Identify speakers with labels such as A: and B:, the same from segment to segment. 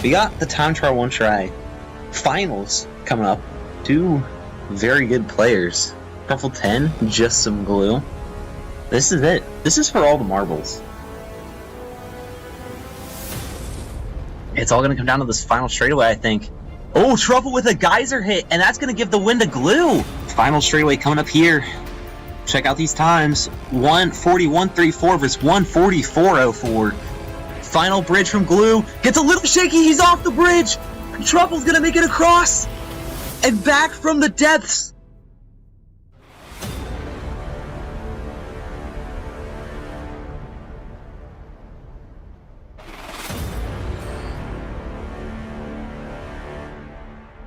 A: We got the Time Trial One Try finals coming up. Two very good players. Truffle10, JustSomeGlue. This is it. This is for all the marbles. It's all going to come down to this final straightaway, I think. Oh, Truffle with a geyser hit, and that's going to give the win to Glue. Final straightaway coming up here. Check out these times. 1:41.34 versus 1:44.04. Final bridge from Glue. Gets a little shaky. He's off the bridge. Truffle's going to make it across. And back from the depths.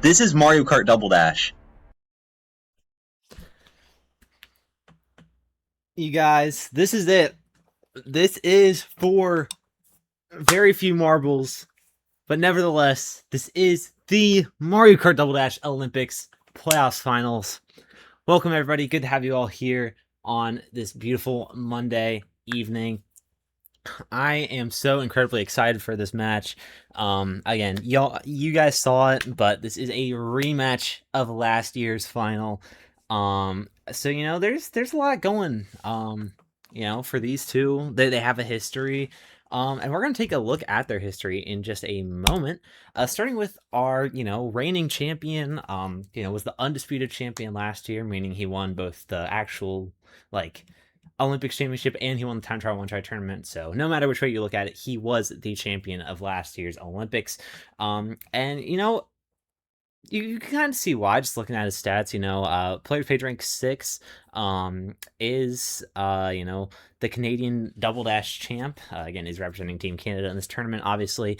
A: This is Mario Kart Double Dash.
B: You guys, this is it. This is for very few marbles, but nevertheless, this is the Mario Kart Double Dash Olympics Playoffs Finals. Welcome, everybody. Good to have you all here on this beautiful Monday evening. I am so incredibly excited for this match. Again, you guys saw it, but this is a rematch of last year's final. So there's a lot going. For these two, they have a history. And we're gonna take a look at their history in just a moment. Starting with our reigning champion. Was the undisputed champion last year, meaning he won both the actual Olympics championship and he won the Time Trial One Try tournament. So no matter which way you look at it, he was the champion of last year's Olympics. And you can kind of see why just looking at his stats. Player page rank 6 is the Canadian Double Dash champ. Again, is representing Team Canada in this tournament, obviously.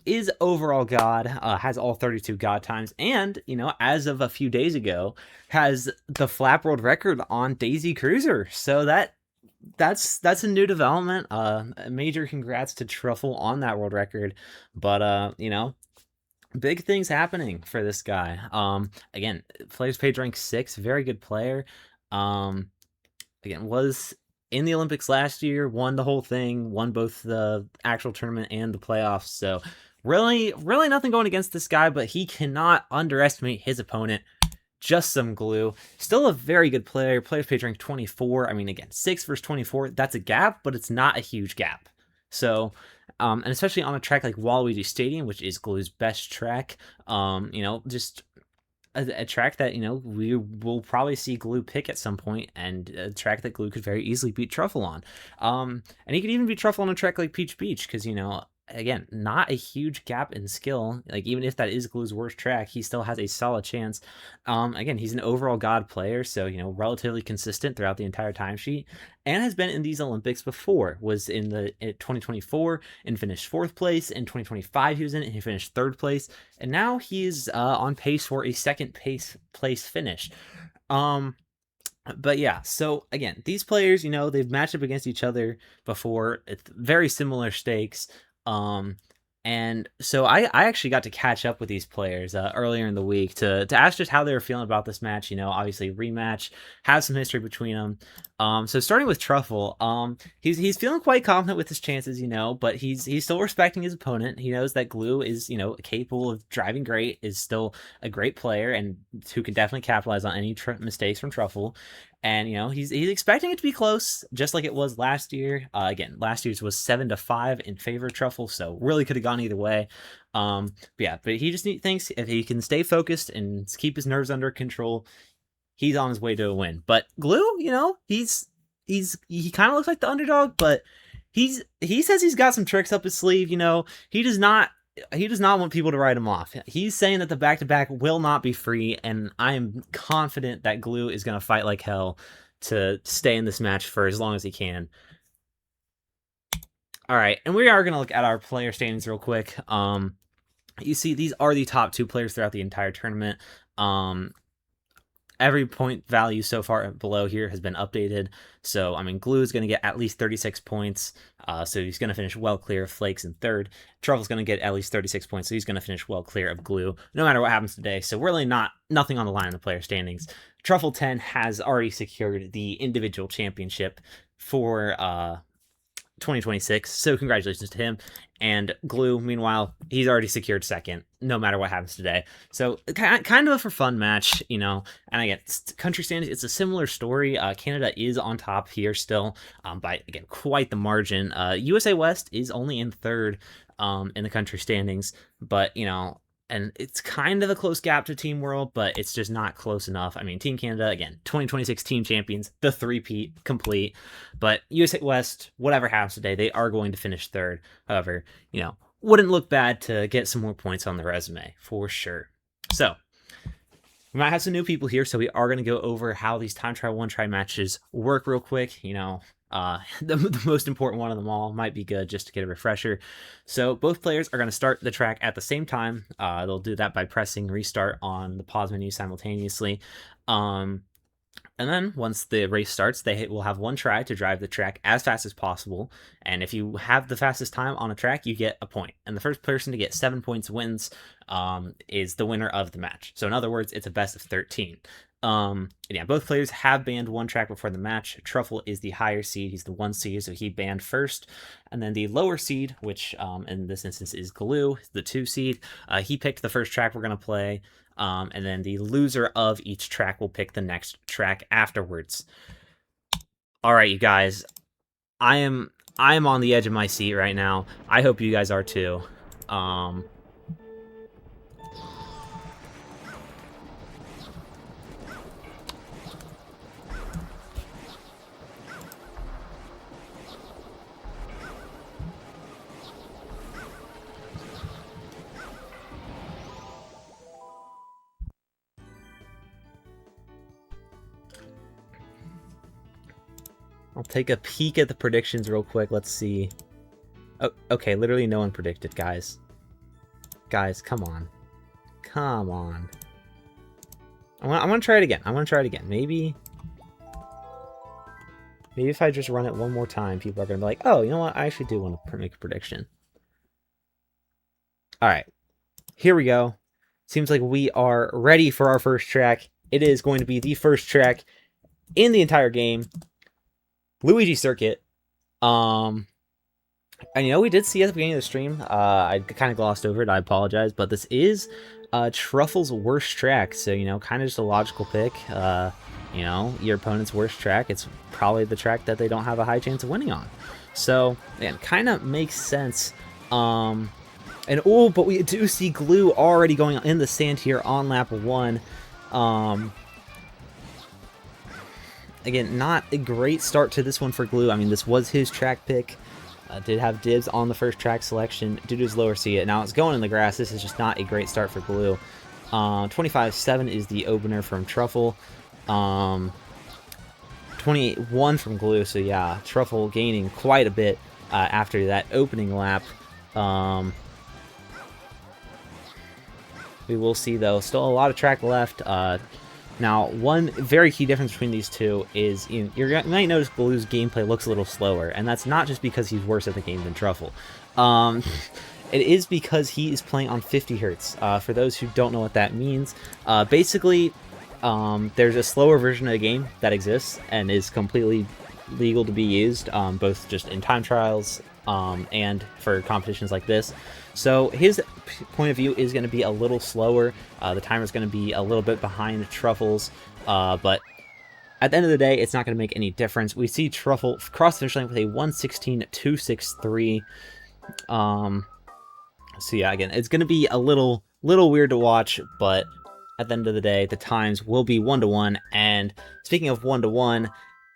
B: Is overall God, has all 32 God times, and as of a few days ago, has the flap world record on Daisy Cruiser. So that's a new development. A major congrats to Truffle on that world record. But big things happening for this guy. Again, players page rank 6, very good player. Again, was in the Olympics last year, won the whole thing, won both the actual tournament and the playoffs. So really nothing going against this guy, but he cannot underestimate his opponent. JustSomeGlue, still a very good player. Players page rank 24. I mean, again, 6 versus 24, that's a gap, but it's not a huge gap. So, and especially on a track like Waluigi Stadium, which is Glue's best track, just a track that, we will probably see Glue pick at some point, and a track that Glue could very easily beat Truffle on. And he could even beat Truffle on a track like Peach Beach, because, again, not a huge gap in skill. Even if that is Glue's worst track, he still has a solid chance. Again, he's an overall God player, so, relatively consistent throughout the entire timesheet, and has been in these Olympics before. Was in 2024 and finished 4th place. In 2025 he was in it and he finished 3rd place. And now he's on pace for a 2nd place finish. But yeah, so again, these players, they've matched up against each other before. It's very similar stakes. And so I actually got to catch up with these players earlier in the week to ask just how they were feeling about this match. Obviously rematch, have some history between them. So starting with Truffle, he's feeling quite confident with his chances, but he's still respecting his opponent. He knows that Glue is, capable of driving great, is still a great player, and who can definitely capitalize on any mistakes from Truffle. And he's expecting it to be close, just like it was last year. Again, last year's was 7-5 in favor of Truffle, so really could have gone either way. But he just thinks if he can stay focused and keep his nerves under control, he's on his way to a win. But Glue, he kind of looks like the underdog, but he says he's got some tricks up his sleeve. He does not want people to write him off. He's saying that the back-to-back will not be free, and I am confident that Glue is going to fight like hell to stay in this match for as long as he can. All right, and we are going to look at our player standings real quick. You see, these are the top 2 players throughout the entire tournament. Every point value so far below here has been updated. So, Glue is going to get at least 36 points. So he's going to finish well clear of Flakes in 3rd. Truffle's going to get at least 36 points. So he's going to finish well clear of Glue, no matter what happens today. So really nothing on the line in the player standings. Truffle10 has already secured the individual championship for 2026. So congratulations to him. And Glue, meanwhile, he's already secured second, no matter what happens today. So kind of a for fun match, you know. And again, country standings, it's a similar story. Canada is on top here still, by again quite the margin. USA West is only in third in the country standings, but you know. And it's kind of a close gap to Team World, but it's just not close enough. I mean, Team Canada, again, 2026 team champions, the three-peat complete. But USA West, whatever happens today, they are going to finish third. However, you know, wouldn't look bad to get some more points on the resume, for sure. So, we might have some new people here, so we are going to go over how these time trial, one try matches work real quick. You know, the most important one of them all might be good just to get a refresher. So both players are going to start the track at the same time. They'll do that by pressing restart on the pause menu simultaneously. And then once the race starts, they will have one try to drive the track as fast as possible. And if you have the fastest time on a track, you get a point. And the first person to get 7 points wins, is the winner of the match. So in other words, it's a best of 13. Yeah, both players have banned one track before the match. Truffle is the higher seed. He's the 1 seed, so he banned first. And then the lower seed, which in this instance is Glue, the 2 seed, he picked the first track we're going to play. And then the loser of each track will pick the next track afterwards. All right, you guys, I am on the edge of my seat right now. I hope you guys are too. I'll take a peek at the predictions real quick. Let's see. Oh, okay, literally no one predicted, guys. Guys, come on. Come on. I want to try it again. Maybe if I just run it one more time, people are going to be like, oh, you know what? I actually do want to make a prediction. All right. Here we go. Seems like we are ready for our first track. It is going to be the first track in the entire game. Luigi Circuit. And you know, we did see at the beginning of the stream, I kind of glossed over it, I apologize, but this is Truffle's worst track, so, you know, kind of just a logical pick. You know, your opponent's worst track, it's probably the track that they don't have a high chance of winning on. So, again, kind of makes sense. And, oh, but we do see Glue already going in the sand here on lap 1. Again, not a great start to this one for Glue. I mean, this was his track pick. Did have dibs on the first track selection due to his lower seed. Now it's going in the grass. This is just not a great start for Glue. 25-7 is the opener from Truffle. 28-1 from Glue. So yeah, Truffle gaining quite a bit after that opening lap. We will see, though, still a lot of track left. Now, one very key difference between these two is you might notice Glue's gameplay looks a little slower, and that's not just because he's worse at the game than Truffle. It is because he is playing on 50 hertz. For those who don't know what that means, basically, there's a slower version of the game that exists and is completely legal to be used, both just in time trials and for competitions like this. So his point of view is going to be a little slower. The timer is going to be a little bit behind Truffle's, but at the end of the day, it's not going to make any difference. We see Truffle cross the finish line with a 1:16.263. So yeah, again, it's going to be a little weird to watch, but at the end of the day, the times will be 1-1. And speaking of 1-1,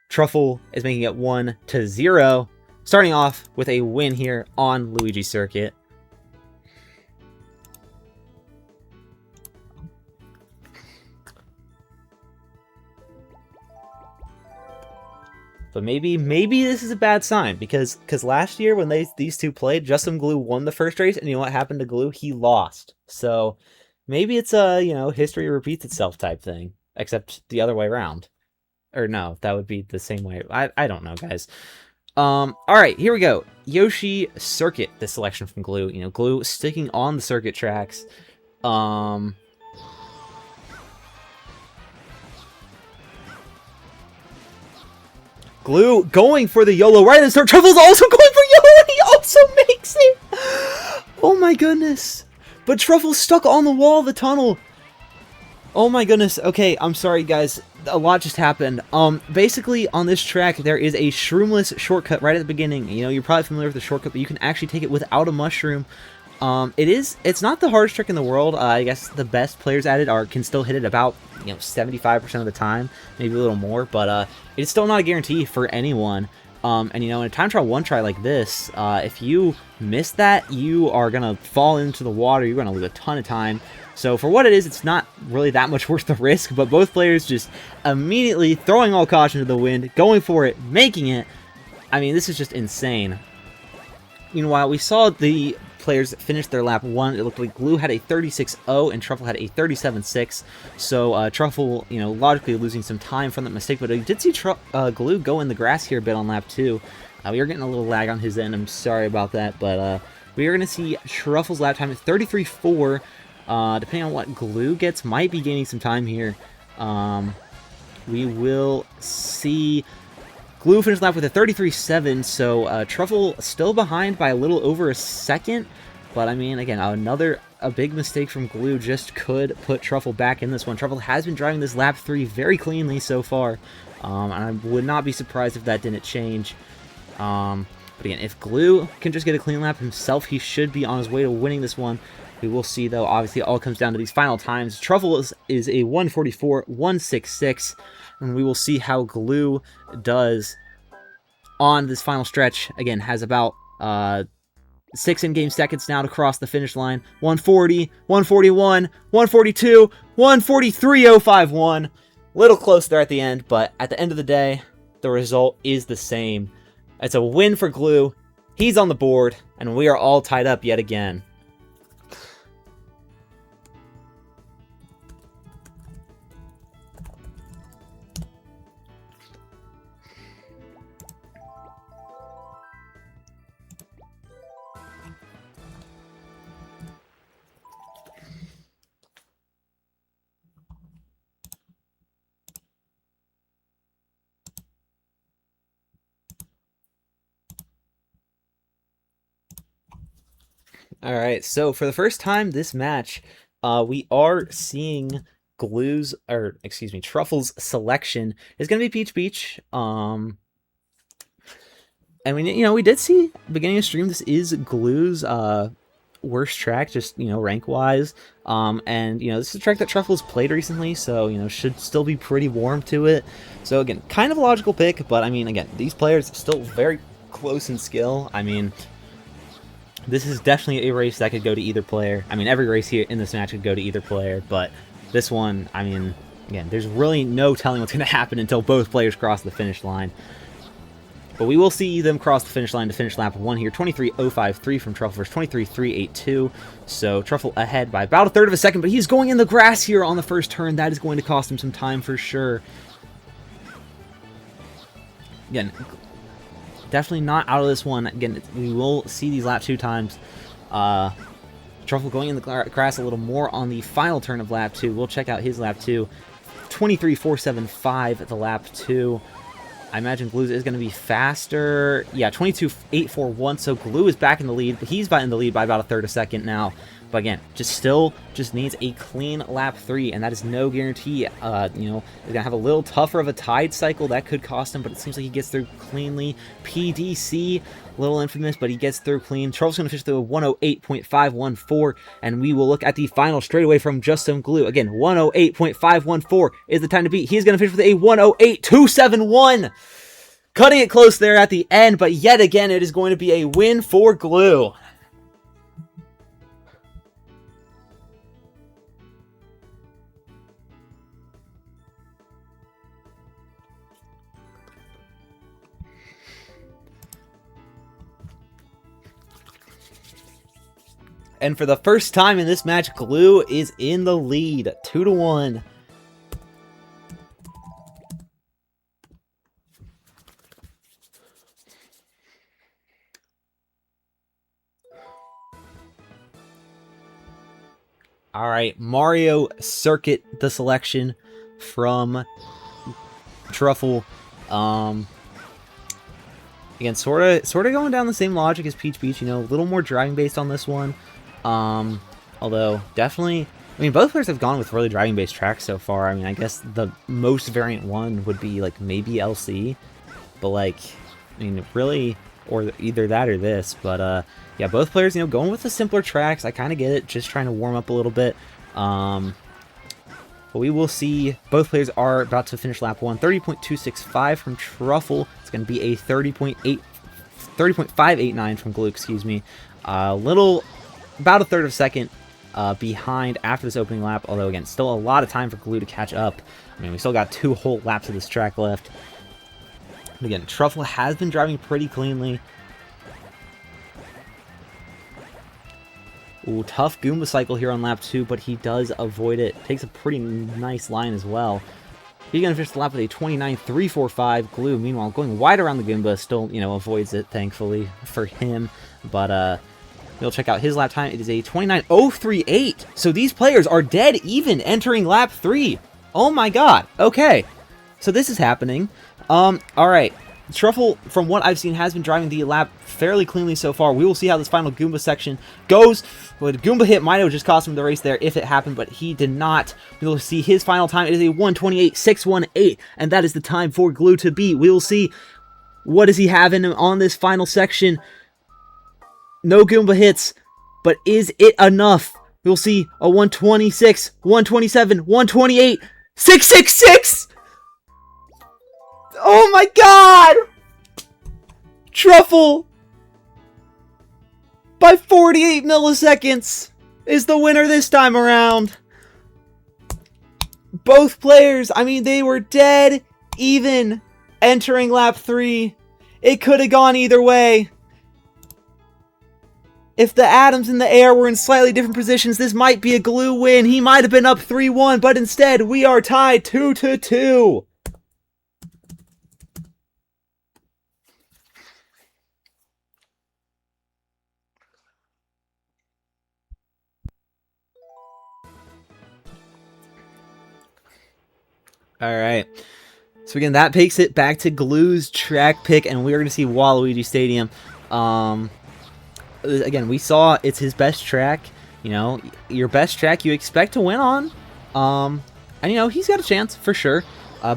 B: Truffle is making it 1-0, starting off with a win here on Luigi Circuit. But maybe this is a bad sign, because last year when these two played, JustSomeGlue won the first race, and you know what happened to Glue? He lost. So maybe it's a, you know, history repeats itself type thing, except the other way around. Or no, that would be the same way. I don't know, guys. All right, here we go. Yoshi Circuit, this selection from Glue. You know, Glue sticking on the circuit tracks. Glue going for the YOLO right at the start. Truffle's also going Oh my goodness! But Truffle's stuck on the wall of the tunnel! Oh my goodness. Okay, I'm sorry guys. A lot just happened. Basically on this track there is a shroomless shortcut right at the beginning. You know, you're probably familiar with the shortcut, but you can actually take it without a mushroom. It's not the hardest trick in the world. I guess the best players at it can still hit it about, 75% of the time, maybe a little more, but it's still not a guarantee for anyone. And in a time trial one try like this, if you miss that, you are gonna fall into the water. You're gonna lose a ton of time. So for what it is, it's not really that much worth the risk, but both players just immediately throwing all caution to the wind, going for it, making it. I mean, this is just insane. Meanwhile, we saw the players finish their lap 1. It looked like Glue had a 36.0 and Truffle had a 37.6. So Truffle, logically losing some time from that mistake, but I did see Glue go in the grass here a bit on lap 2. We are getting a little lag on his end. I'm sorry about that, but we are going to see Truffle's lap time at 33.4. Depending on what Glue gets, might be gaining some time here. We will see Glue finished lap with a 33.7, so Truffle still behind by a little over a second. But I mean, again, a big mistake from Glue just could put Truffle back in this one. Truffle has been driving this lap 3 very cleanly so far, and I would not be surprised if that didn't change. But again, if Glue can just get a clean lap himself, he should be on his way to winning this one. We will see, though. Obviously, it all comes down to these final times. Truffle is a 1:44.166, and we will see how Glue does on this final stretch. Again, has about 6 in-game seconds now to cross the finish line. 140, 141, 142, 143.051. Little close there at the end, but at the end of the day, the result is the same. It's a win for Glue. He's on the board, and we are all tied up yet again. Alright, so for the first time this match, we are seeing Truffle's selection is going to be Peach Beach. And we did see beginning of stream, this is Glue's worst track, just rank wise. And this is a track that Truffle's played recently, so should still be pretty warm to it. So again, kind of a logical pick, but I mean, again, these players still very close in skill. I mean, this is definitely a race that could go to either player. I mean, every race here in this match could go to either player, but this one, I mean, again, there's really no telling what's going to happen until both players cross the finish line. But we will see them cross the finish line to finish lap 1 here. 23.053 from Truffle versus 23.382. So Truffle ahead by about a third of a second, but he's going in the grass here on the first turn. That is going to cost him some time for sure. Again, definitely not out of this one. Again, we will see these lap 2 times. Truffle going in the grass a little more on the final turn of lap 2. We'll check out his lap 2. 23.475 at the lap 2. I imagine Glue is going to be faster. Yeah, 22.841. So Glue is back in the lead, but he's back in the lead by about a third of a second now. But again, just needs a clean lap 3, and that is no guarantee. He's going to have a little tougher of a tide cycle. That could cost him, but it seems like he gets through cleanly. PDC, little infamous, but he gets through clean. Truffle's going to finish through a 108.514, and we will look at the final straightaway from JustSomeGlue. Again, 108.514 is the time to beat. He's going to finish with a 108.271. Cutting it close there at the end, but yet again, it is going to be a win for Glue. And for the first time in this match, Glue is in the lead, 2-1. All right, Mario Circuit, the selection from Truffle. Again, sort of going down the same logic as Peach Beach. You know, a little more driving based on this one. Although definitely, I mean, both players have gone with really driving based tracks so far. I mean, I guess the most variant one would be like maybe LC, but like, I mean, really, or either that or this. But yeah, both players, you know, going with the simpler tracks. I kind of get it, just trying to warm up a little bit. But we will see. Both players are about to finish lap 1. 30.265 from Truffle. It's going to be a 30.589 from Glue, excuse me. About a third of a second behind after this opening lap. Although, again, still a lot of time for Glue to catch up. I mean, we still got 2 whole laps of this track left. And again, Truffle has been driving pretty cleanly. Ooh, tough Goomba cycle here on lap 2, but he does avoid it. Takes a pretty nice line as well. He's going to finish the lap with a 29.345. Glue, meanwhile, going wide around the Goomba, still, you know, avoids it, thankfully, for him. But, we'll check out his lap time. It is a 29.038. So these players are dead even entering lap 3. Oh my god. Okay. So this is happening. Alright. Truffle, from what I've seen, has been driving the lap fairly cleanly so far. We will see how this final Goomba section goes. But Goomba hit might have just cost him the race there if it happened, but he did not. We will see his final time. It is a 1:28.618, and that is the time for Glue to beat. We will see what does he have in him on this final section. No Goomba hits, but is it enough? We'll see a 1:26, 1:27, 1:28, 666! Oh my god! Truffle, by 48 milliseconds, is the winner this time around. Both players, I mean, they were dead even entering lap 3. It could have gone either way. If the atoms in the air were in slightly different positions, this might be a Glue win. He might have been up 3-1, but instead, we are tied 2-2. Alright, so again, that takes it back to Glue's track pick, and we're going to see Waluigi Stadium. Again, we saw it's his best track. You know, your best track you expect to win on. And, you know, he's got a chance, for sure.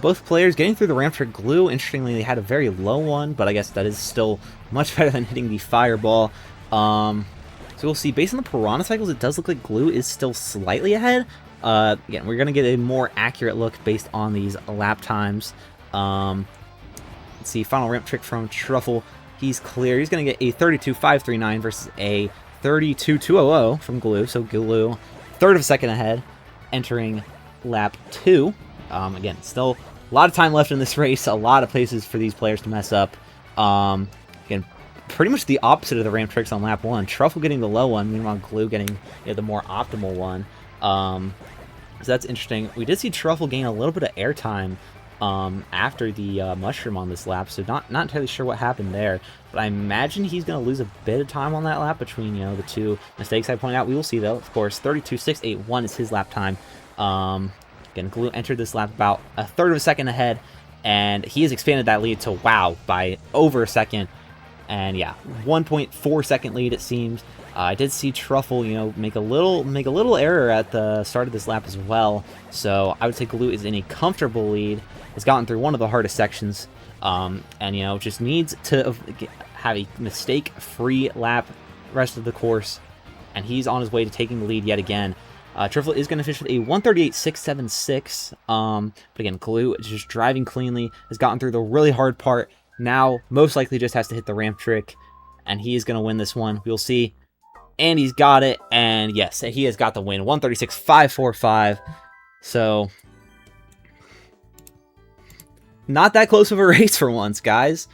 B: Both players getting through the ramp trick. Glue, interestingly, they had a very low one, but I guess that is still much better than hitting the fireball. So we'll see. Based on the Piranha cycles, it does look like Glue is still slightly ahead. Again, we're going to get a more accurate look based on these lap times. Let's see, final ramp trick from Truffle. He's clear. He's going to get a 32.539 versus a 32.200 from Glue. So Glue, third of a second ahead, entering lap 2. Again, still a lot of time left in this race. A lot of places for these players to mess up. Again, pretty much the opposite of the ramp tricks on lap 1. Truffle getting the low one, meanwhile Glue getting, you know, the more optimal one. So that's interesting. We did see Truffle gain a little bit of airtime after the mushroom on this lap, so not entirely sure what happened there, but I imagine he's going to lose a bit of time on that lap between, you know, the two mistakes I pointed out. We will see, though, of course. 32.681 is his lap time. Again, Glue entered this lap about a third of a second ahead, and he has expanded that lead to, wow, by over a second. And yeah, 1.4 second lead, it seems. I did see Truffle, you know, make a little error at the start of this lap as well. So I would say Glue is in a comfortable lead. Has gotten through one of the hardest sections, and you know, just needs to have a mistake-free lap rest of the course, and he's on his way to taking the lead yet again. Truffle is going to finish with a 1:38.676. But again, Glue is just driving cleanly. Has gotten through the really hard part. Now, most likely just has to hit the ramp trick, and he is going to win this one. We'll see. And he's got it, and yes, he has got the win. 1:36.545. So, not that close of a race for once, guys.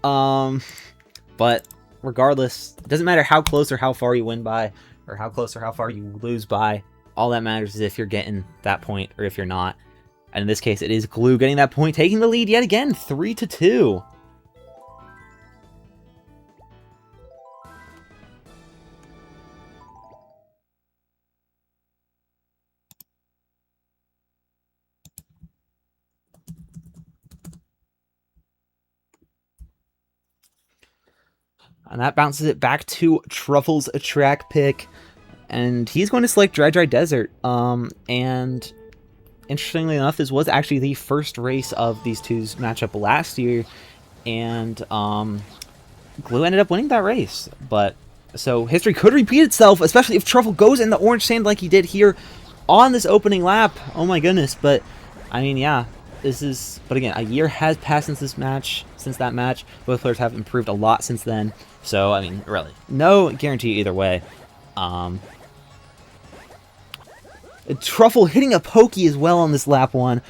B: But regardless, it doesn't matter how close or how far you win by, or how close or how far you lose by. All that matters is if you're getting that point or if you're not. And in this case, it is Glue getting that point, taking the lead yet again, 3-2. And that bounces it back to Truffle's track pick. And he's going to select Dry Desert. And interestingly enough, this was actually the first race of these two's matchup last year. And Glue ended up winning that race. But so history could repeat itself, especially if Truffle goes in the orange sand like he did here on this opening lap. Oh my goodness. But I mean, yeah, this is, but again, a year has passed since that match. Both players have improved a lot since then. So, I mean, really, no guarantee either way. Truffle hitting a pokey as well on this lap 1.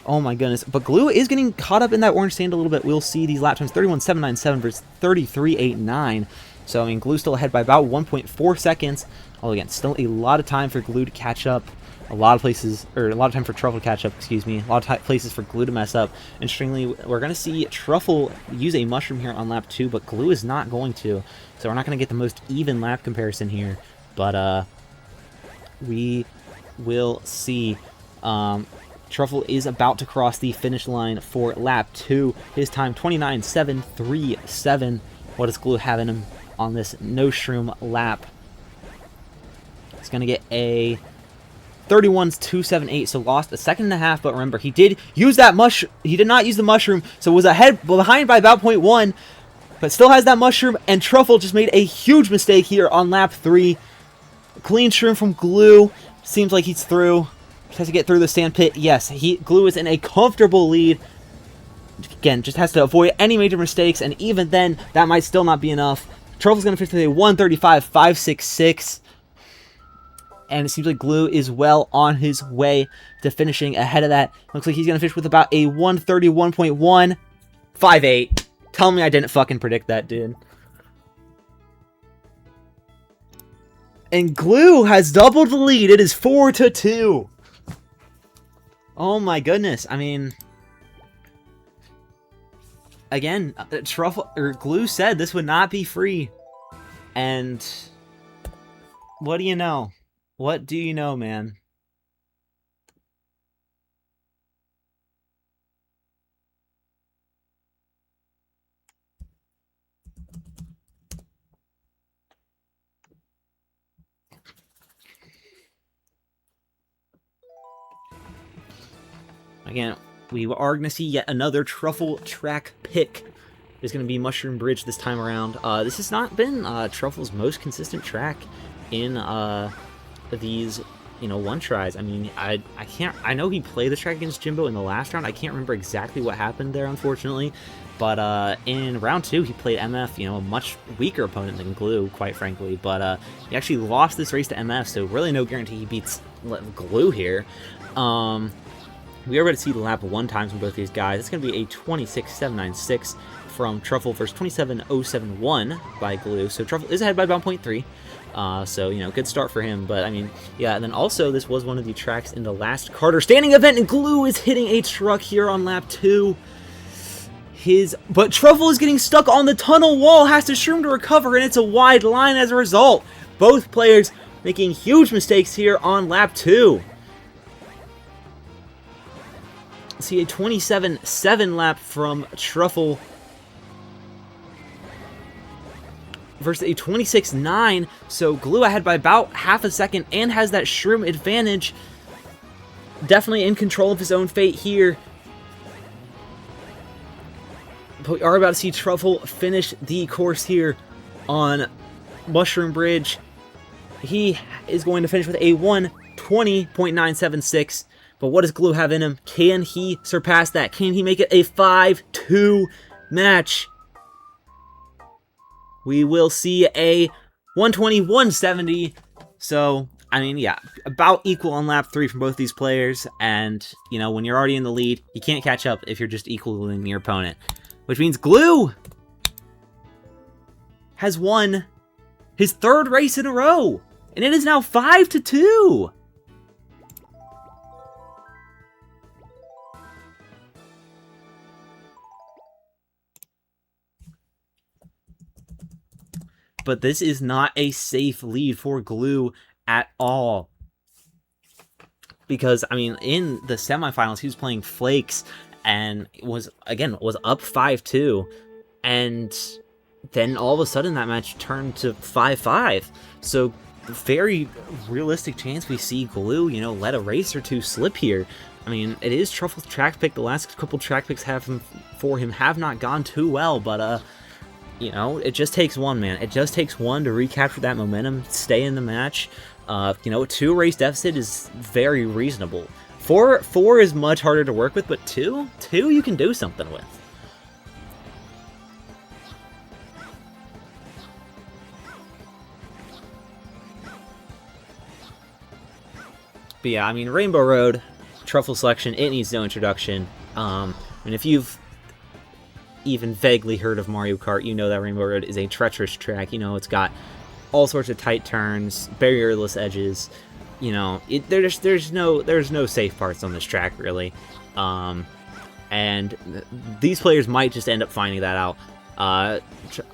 B: Oh my goodness. But Glue is getting caught up in that orange sand a little bit. We'll see these lap times 31.797 versus 33.89. So, I mean, Glue still ahead by about 1.4 seconds. Well, again, still a lot of time for Glue to catch up. A lot of places, or a lot of time for Truffle to catch up, excuse me. A lot of places for Glue to mess up. Interestingly, we're going to see Truffle use a mushroom here on lap 2, but Glue is not going to. So we're not going to get the most even lap comparison here. But we will see. Truffle is about to cross the finish line for lap 2. His time, 29.737. What does Glue have in him on this no shroom lap? He's going to get a 31.278, so lost a second and a half, but remember, he did use that he did not use the mushroom, so was behind by about 0.1, but still has that mushroom, and Truffle just made a huge mistake here on lap 3. Clean shroom from Glue. Seems like he's through. Just has to get through the sand pit. Yes, Glue is in a comfortable lead. Again, just has to avoid any major mistakes, and even then, that might still not be enough. Truffle's going to finish with a 1:35.566. And it seems like Glue is well on his way to finishing ahead of that. Looks like he's going to finish with about a 1:31.158. Tell me I didn't fucking predict that, dude. And Glue has doubled the lead. It is 4-2. Oh my goodness. I mean, again, Glue said this would not be free. And what do you know? What do you know, man? Again, we are going to see yet another Truffle track pick. There's going to be Mushroom Bridge this time around. This has not been Truffle's most consistent track in these, one tries. I mean, I know he played the track against Jimbo in the last round. I can't remember exactly what happened there, unfortunately. But in round 2, he played MF, a much weaker opponent than Glue, quite frankly. But he actually lost this race to MF, so really no guarantee he beats Glue here. We are ready to see the lap 1 times from both these guys. It's going to be a 26.796 from Truffle versus 27.071 by Glue. So Truffle is ahead by about 0.3. So, good start for him. But, I mean, yeah, and then also this was one of the tracks in the last Carter standing event, and Glue is hitting a truck here on lap 2. But Truffle is getting stuck on the tunnel wall, has to shroom to recover, and it's a wide line as a result. Both players making huge mistakes here on lap 2. See a 27.7 lap from Truffle versus a 26.9, so Glue ahead by about half a second and has that shroom advantage. Definitely in control of his own fate here. But we are about to see Truffle finish the course here on Mushroom Bridge. He is going to finish with a 1:20.976. But what does Glue have in him? Can he surpass that? Can he make it a 5-2 match? We will see a 1:20.170. So, I mean, yeah, about equal on lap 3 from both these players. And, when you're already in the lead, you can't catch up if you're just equaling your opponent. Which means Glue has won his 3rd race in a row. And it is now 5-2. But this is not a safe lead for Glue at all. Because, I mean, in the semifinals, he was playing Flakes and was up 5-2. And then all of a sudden that match turned to 5-5. So very realistic chance we see Glue, you know, let a race or two slip here. I mean, it is Truffle's track pick. The last couple track picks for him have not gone too well, but you know, it just takes one, man. It just takes one to recapture that momentum, stay in the match. You know, 2 race deficit is very reasonable. 4 is much harder to work with, but 2 you can do something with. But yeah, I mean, Rainbow Road, Truffle selection, it needs no introduction. I mean, if you've even vaguely heard of Mario Kart, you know that Rainbow Road is a treacherous track. You know, it's got all sorts of tight turns, barrierless edges. You know, there's no safe parts on this track, really. And these players might just end up finding that out. I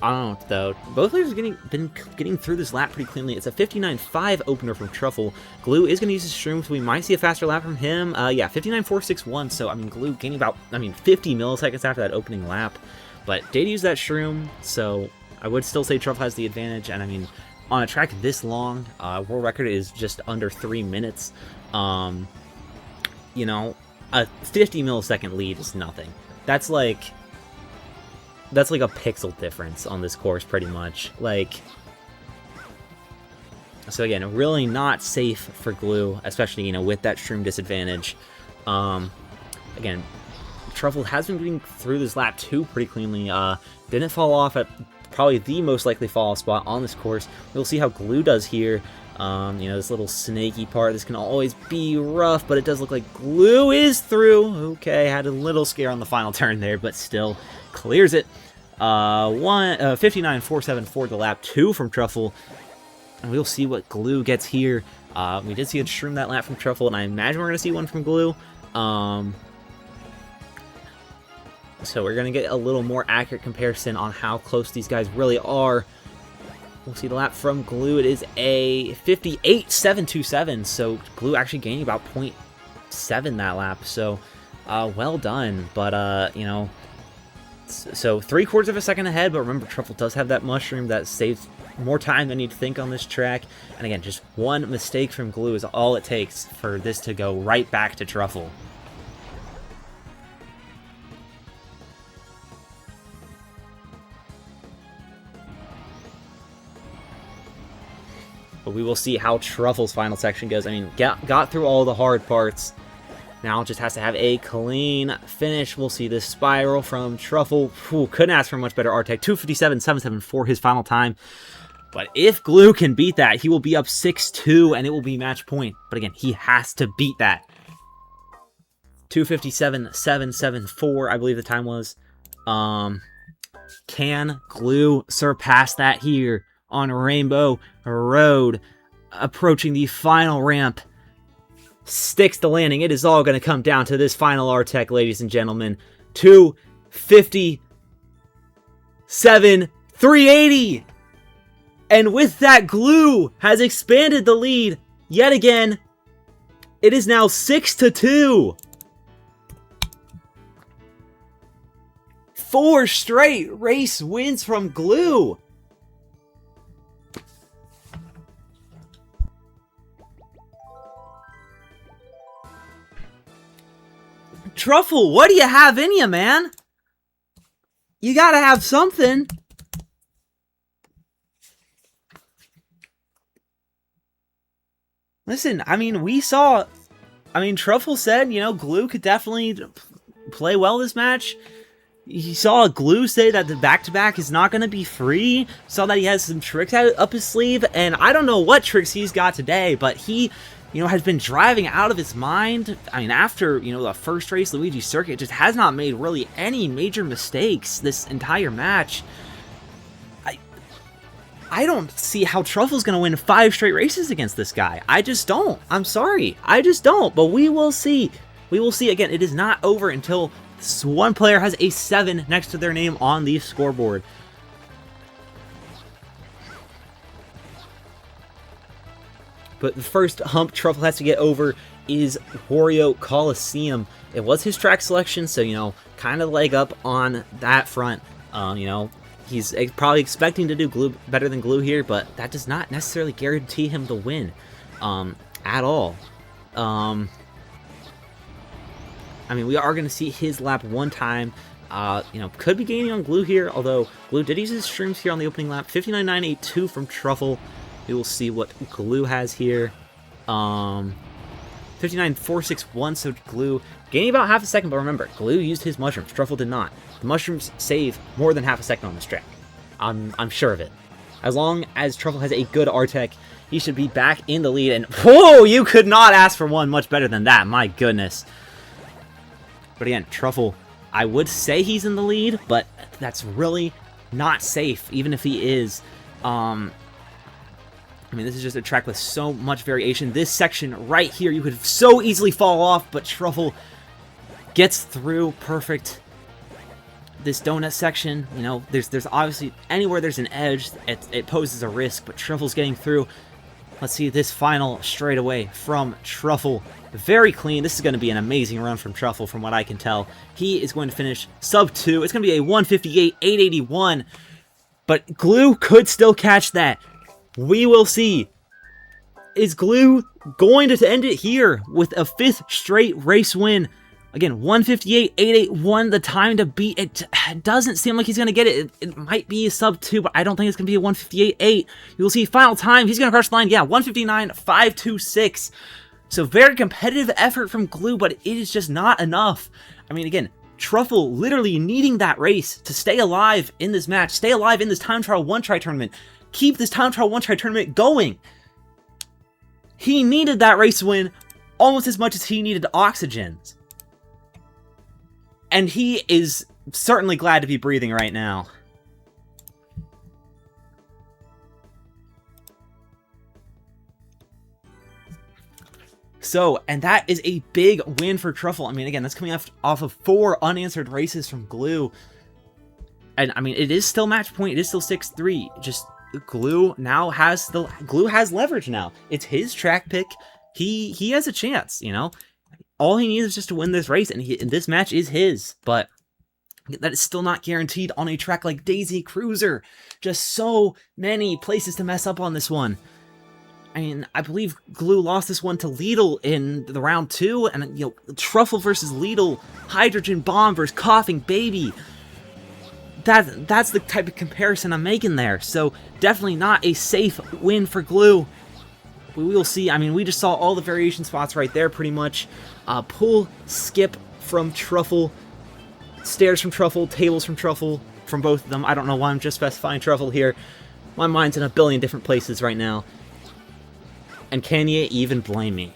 B: don't know, though. Both players have been getting through this lap pretty cleanly. It's a 59.5 opener from Truffle. Glue is going to use his shroom, so we might see a faster lap from him. Yeah, 59.461, so, I mean, Glue gaining about, 50 milliseconds after that opening lap. But did use that shroom, so I would still say Truffle has the advantage. And, I mean, on a track this long, world record is just under 3 minutes. You know, a 50 millisecond lead is nothing. That's like a pixel difference on this course, pretty much. Like, so again, really not safe for Glue, especially, you know, with that shroom disadvantage. Again, Truffle has been getting through this lap 2 pretty cleanly. Didn't fall off at probably the most likely fall spot on this course. We'll see how Glue does here. You know, this little snaky part, this can always be rough, but it does look like Glue is through. Okay, had a little scare on the final turn there, but still clears it. 59.474 the lap 2 from Truffle. And we'll see what Glue gets here. We did see a shroom that lap from Truffle, and I imagine we're going to see one from Glue. So we're going to get a little more accurate comparison on how close these guys really are. We'll see the lap from Glue. It is a 58.727, so Glue actually gaining about 0.7 that lap. So, well done. But, you know, so 3/4 of a second ahead, but remember, Truffle does have that mushroom that saves more time than you'd think on this track. And again, just one mistake from Glue is all it takes for this to go right back to Truffle. But we will see how Truffle's final section goes. I mean, got through all the hard parts. Now just has to have a clean finish. We'll see this spiral from Truffle. Whew, couldn't ask for a much better R-Tech. 257.77 for his final time. But if Glue can beat that, he will be up 6-2, and it will be match point. But again, he has to beat that. 257.774, I believe the time was. Can Glue surpass that here on Rainbow Road? Approaching the final ramp. Sticks the landing. It is all going to come down to this final R-Tech, ladies and gentlemen. 257.380. And with that, Glue has expanded the lead yet again. It is now 6-2. 4 straight race wins from Glue. Truffle, what do you have in you, man? You gotta have something. Listen, I mean, Truffle said, you know, Glue could definitely play well this match. He saw Glue say that the back-to-back is not going to be free. Saw that he has some tricks up his sleeve, and I don't know what tricks he's got today, but he, you know, has been driving out of his mind. I mean, after, you know, the first race, Luigi Circuit just has not made really any major mistakes this entire match. I don't see how Truffle's going to win 5 straight races against this guy. I just don't. I'm sorry. I just don't. But we will see. We will see. Again, it is not over until one player has a 7 next to their name on the scoreboard. But the first hump Truffle has to get over is Wario Coliseum. It was his track selection, so, you know, kind of leg up on that front. You know, He's probably expecting to do Glue better than Glue here, but that does not necessarily guarantee him the win at all. I mean, we are going to see his lap one time. You know, could be gaining on Glue here, although Glue did use his streams here on the opening lap. 59.982 from Truffle. We will see what Glue has here. 59.461, so Glue gaining about half a second, but remember, Glue used his mushrooms. Truffle did not. The mushrooms save more than half a second on this track. I'm sure of it. As long as Truffle has a good R-Tech, he should be back in the lead, and whoa, you could not ask for one much better than that, my goodness. But again, Truffle, I would say he's in the lead, but that's really not safe, even if he is. I mean, this is just a track with so much variation. This section right here, you could so easily fall off, but Truffle gets through perfect. This donut section, you know, there's obviously, anywhere there's an edge, it poses a risk, but Truffle's getting through. Let's see this final straightaway from Truffle. Very clean. This is going to be an amazing run from Truffle, from what I can tell. He is going to finish sub 2. It's going to be a 158.881, but Glue could still catch that. We will see. Is Glue going to end it here with a 5th straight race win? Again, 158.881, the time to beat it. It doesn't seem like he's going to get it. It might be a sub 2, but I don't think it's going to be a 158.8. You will see final time. He's going to crush the line. Yeah, 159.526. So very competitive effort from Glue, but it is just not enough. I mean, again, Truffle literally needing that race to stay alive in this match, stay alive in this time trial one-try tournament, keep this time trial one-try tournament going. He needed that race win almost as much as he needed oxygens. And he is certainly glad to be breathing right now. So, and that is a big win for Truffle. I mean, again, that's coming off of 4 unanswered races from Glue. And, I mean, it is still match point. It is still 6-3. Just, Glue now has Glue has leverage now. It's his track pick. He has a chance, you know? All he needs is just to win this race, and this match is his. But that is still not guaranteed on a track like Daisy Cruiser. Just so many places to mess up on this one. I mean, I believe Glue lost this one to Lidl in the round 2, and, you know, Truffle versus Lidl, Hydrogen Bomb versus Coughing Baby. That's the type of comparison I'm making there. So, definitely not a safe win for Glue. We will see. I mean, we just saw all the variation spots right there, pretty much. Pull, skip from Truffle, stairs from Truffle, tables from Truffle, from both of them. I don't know why I'm just specifying Truffle here. My mind's in a billion different places right now. And can you even blame me?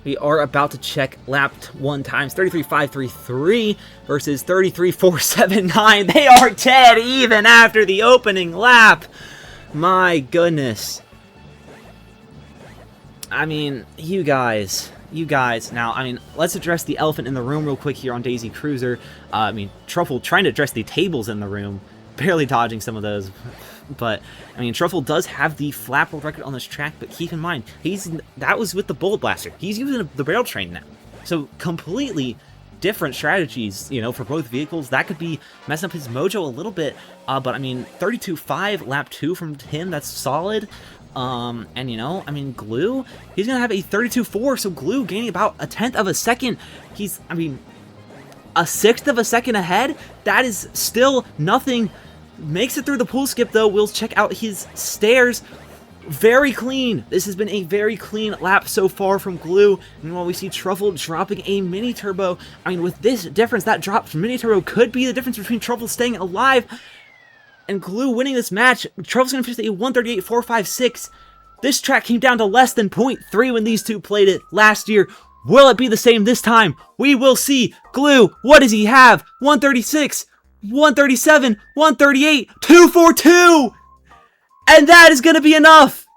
B: We are about to check lap 1 times. 33.533 versus 33.479. They are dead even after the opening lap. My goodness. I mean, you guys. Now, I mean, let's address the elephant in the room real quick here on Daisy Cruiser. I mean, Truffle trying to address the tables in the room. Barely dodging some of those. But, I mean, Truffle does have the flap world record on this track, but keep in mind, that was with the Bullet Blaster. He's using the Barrel Train now. So, completely different strategies, you know, for both vehicles. That could be messing up his mojo a little bit, but, I mean, 32.5, lap 2 from him, that's solid. And, you know, I mean, Glue, he's going to have a 32.4, so Glue gaining about 1/10 of a second. He's, I mean, 1/6 of a second ahead? That is still nothing. Makes it through the pool skip, though. We'll check out his stairs. Very clean. This has been a very clean lap so far from Glue. And while we see Truffle dropping a mini turbo, I mean, with this difference, that drop from mini turbo could be the difference between Truffle staying alive and Glue winning this match. Truffle's going to finish at a 138.456. This track came down to less than 0.3 when these two played it last year. Will it be the same this time? We will see. Glue, what does he have? 136. 137, 138, 242! And that is going to be enough!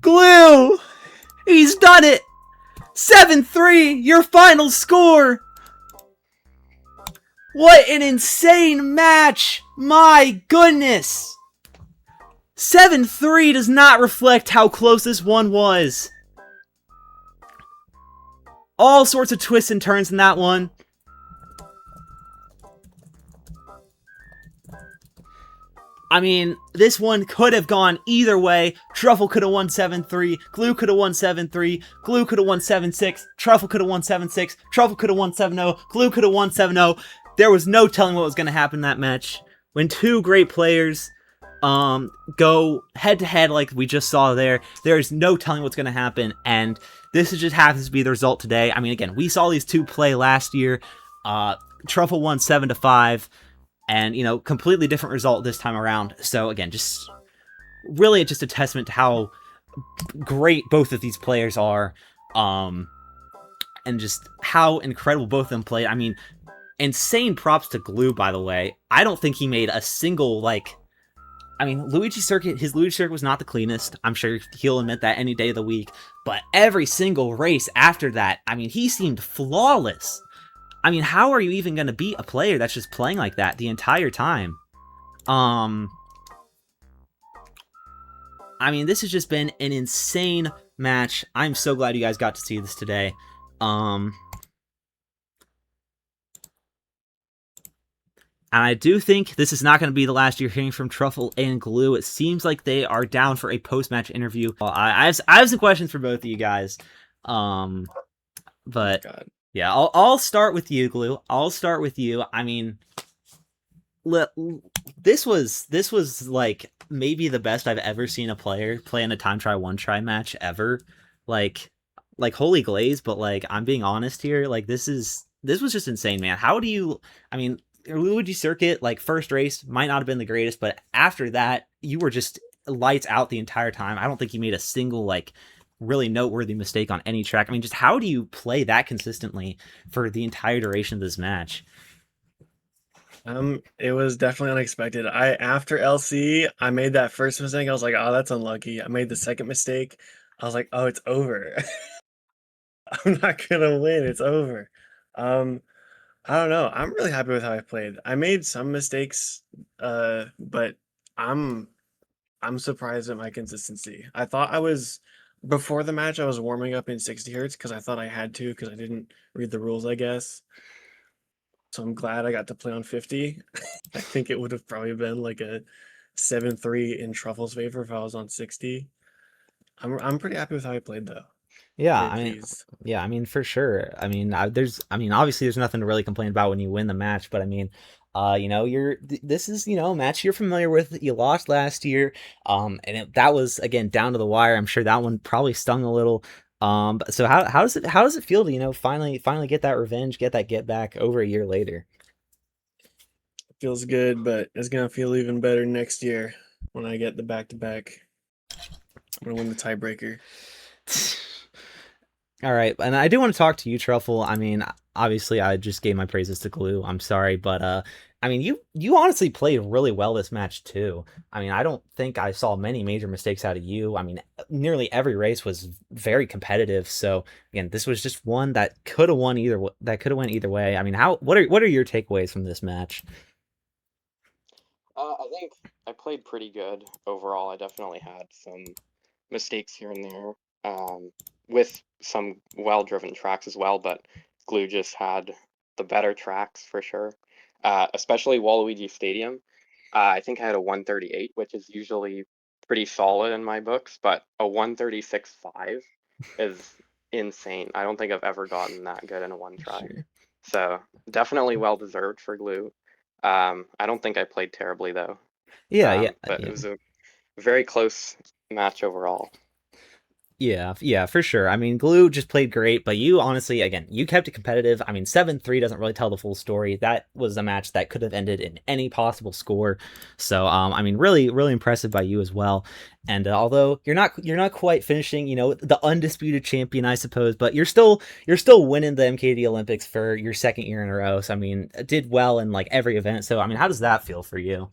B: Glue! He's done it! 7-3, your final score! What an insane match! My goodness! 7-3 does not reflect how close this one was. All sorts of twists and turns in that one. I mean, this one could have gone either way. Truffle could have won 7-3. Glue could have won 7-3. Glue could have won 7-6. Truffle could have won 7-6. Truffle could have won 7-0. Glue could have won 7-0. There was no telling what was going to happen in that match. When two great players go head to head like we just saw there is no telling what's going to happen, and this just happens to be the result today. I mean, again, we saw these two play last year. Truffle won 7-5. And, completely different result this time around. So, again, just really just a testament to how great both of these players are. And just how incredible both of them played. I mean, insane props to Glue, by the way. I don't think he made a single, Luigi Circuit, his Luigi Circuit was not the cleanest. I'm sure he'll admit that any day of the week. But every single race after that, he seemed flawless. How are you even going to beat a player that's just playing like that the entire time? This has just been an insane match. I'm so glad you guys got to see this today. And I do think this is not going to be the last you're hearing from Truffle and Glue. It seems like they are down for a post-match interview. I have some questions for both of you guys. But...
C: God.
B: Yeah, I'll start with you, Glue. I'll start with you. This was like maybe the best I've ever seen a player play in a time try one try match ever. Like holy glaze, but I'm being honest here. This was just insane, man. How do you? Luigi Circuit, first race might not have been the greatest, but after that, you were just lights out the entire time. I don't think you made a single really noteworthy mistake on any track. Just how do you play that consistently for the entire duration of this match?
C: It was definitely unexpected. After LC, I made that first mistake. I was like, oh, that's unlucky. I made the second mistake. I was like, oh, it's over. I'm not gonna win. It's over. I don't know. I'm really happy with how I played. I made some mistakes, but I'm surprised at my consistency. I thought before the match, I was warming up in 60 hertz because I thought I had to because I didn't read the rules, I guess. So I'm glad I got to play on 50. I think it would have probably been like a 7-3 in Truffle's favor if I was on 60. I'm pretty happy with how I played though.
B: Yeah, for sure. Obviously there's nothing to really complain about when you win the match, but this is, a match you're familiar with. You lost last year, and that was again down to the wire. I'm sure that one probably stung a little. So how does it feel to finally get that revenge, get that get back over a year later?
C: It feels good, but it's gonna feel even better next year when I get the back-to-back. I'm gonna win the tiebreaker.
B: All right, and I do want to talk to you, Truffle. Obviously, I just gave my praises to Glue. I'm sorry, but you honestly played really well this match too. I don't think I saw many major mistakes out of you. Nearly every race was very competitive. So again, this was just one that could have won either. That could have went either way. What are your takeaways from this match?
D: I think I played pretty good overall. I definitely had some mistakes here and there, with some well-driven tracks as well, but Glue just had the better tracks for sure, especially Waluigi Stadium. I think I had a 138, which is usually pretty solid in my books, but a 136.5 is insane. I don't think I've ever gotten that good in a one try.
C: Sure.
D: So definitely well deserved for Glue. I don't think I played terribly though. But it was a very close match overall.
B: Yeah, for sure. Glue just played great, but you honestly, again, you kept it competitive. 7-3 doesn't really tell the full story. That was a match that could have ended in any possible score. So, really, really impressive by you as well. And although you're not quite finishing, the undisputed champion, I suppose, but you're still winning the MKD Olympics for your second year in a row. So, did well in every event. So, how does that feel for you?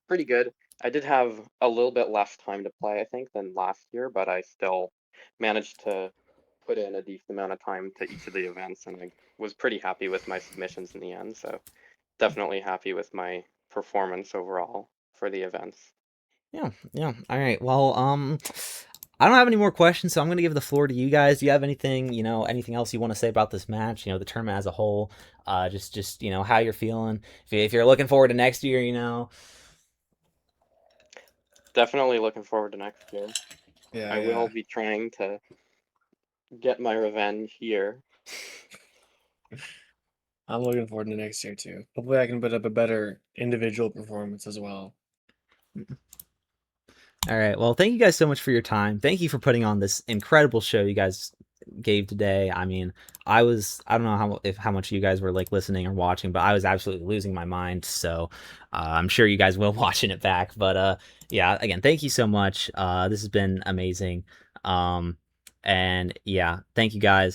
D: Pretty good. I did have a little bit less time to play, I think, than last year, but I still managed to put in a decent amount of time to each of the events, and I was pretty happy with my submissions in the end. So definitely happy with my performance overall for the events.
B: Yeah. All right. Well, I don't have any more questions, so I'm gonna give the floor to you guys. Do you have anything, anything else you want to say about this match? The tournament as a whole. Just how you're feeling. If you're looking forward to next year,
D: Definitely looking forward to next year.
C: Yeah,
D: I will be trying to get my revenge here.
C: I'm looking forward to next year too. Hopefully, I can put up a better individual performance as well.
B: All right. Well, thank you guys so much for your time. Thank you for putting on this incredible show you guys gave today. I mean, I don't know how much you guys were like listening or watching, but I was absolutely losing my mind. So I'm sure you guys will watching it back. But yeah, again, thank you so much. This has been amazing. And yeah, thank you guys.